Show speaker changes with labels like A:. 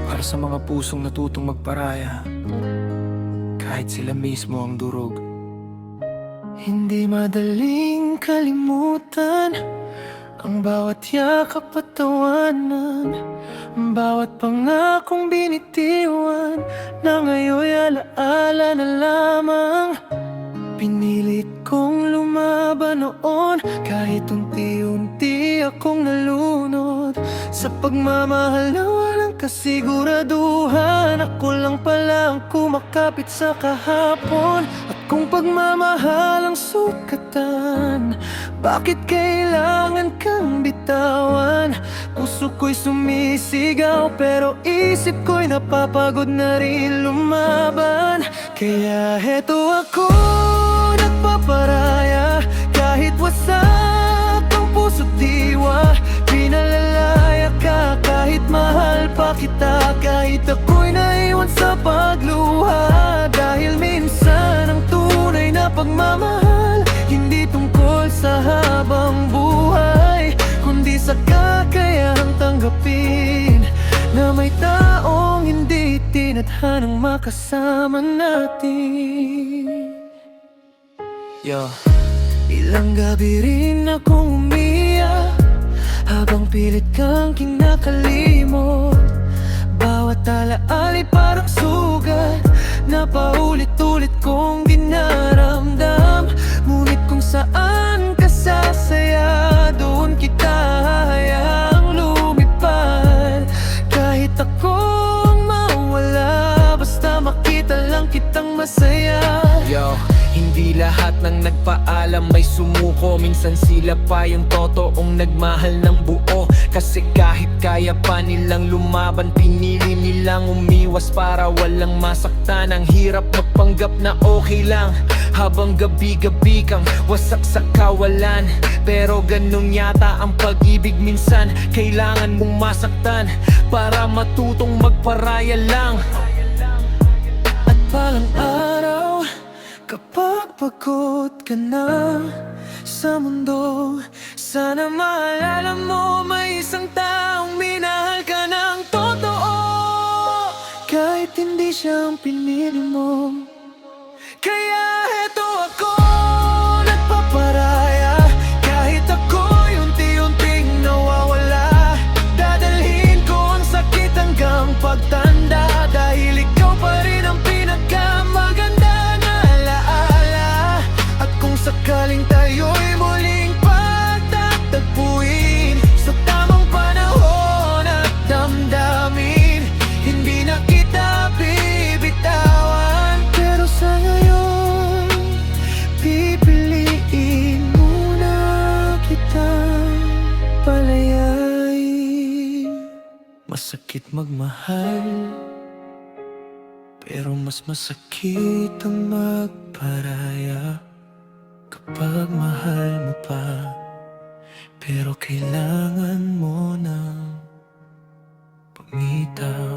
A: Para sa mga pusong natutong magparaya, kahit sila mismo ang durog. Hindi madaling kalimutan ang bawat yakap at tawanan, bawat pangakong binitiwan, na ngayon'y alaala na lamang. Pinilit kong lumaban noon, kahit unti-unti akong nalunod sa pagmamahal na walang kasiguraduhan. Ako lang pala ang kumakapit sa kahapon, at kung pagmamahal ang sukatan, bakit kailangan kang bitawan? Puso ko'y sumisigaw, pero isip ko'y napapagod na rin lumaban. Kaya heto ako, nagpaparaya, kahit wasak ang puso't diwa. Pinalalaya ka kahit mahal pa kita, kahit ako'y naiwan sa pagluha. Dahil minsan ang tunay na pagmamahal hindi tungkol sa habang buhay, kundi sa kakayahang tanggapin na may taong hindi tinadhanang makasama natin. Ilang gabi rin akong umiyak habang pilit kang kinakalimot. Bawat alaala'y parang sugat na paulit-ulit kong dinaramdam. Ngunit kung saan ka sasaya, doon kita hahayaang lumipad. Kahit akong mawala, basta makita lang kitang masaya. Hindi lahat ng nagpaalam may sumuko. Minsan sila pa yung totoong nagmahal ng buo. Kasi kahit kaya pa nilang lumaban, pinili nilang umiwas para walang masaktan. Ang hirap magpanggap na okay lang habang gabi-gabi kang wasak sa kawalan. Pero ganun yata ang pag-ibig, minsan kailangan mong masaktan para matutong magparaya lang. At palang araw, kapag pagod ka na sa mundo, sana maalala mo may isang taong minahal ka ng totoo, kahit hindi siya ang pinili mo. Kaya heto ako, nagpaparaya, kahit ako'y unti-unting nawawala. Dadalhin ko ang sakit hanggang pagtanda, dahil ikaw pa rin ang pinakamaganda na alaala. At kung sakaling tayo'y muling pagtatagpuin sa tamang panahon at damdamin, hindi na kita bibitawan. Pero sa ngayon, pipiliin muna kitang palayain. Masakit magmahal, pero mas masakit ang magparaya. Kapag mahal mo pa, pero kailangan mo nang pumitaw.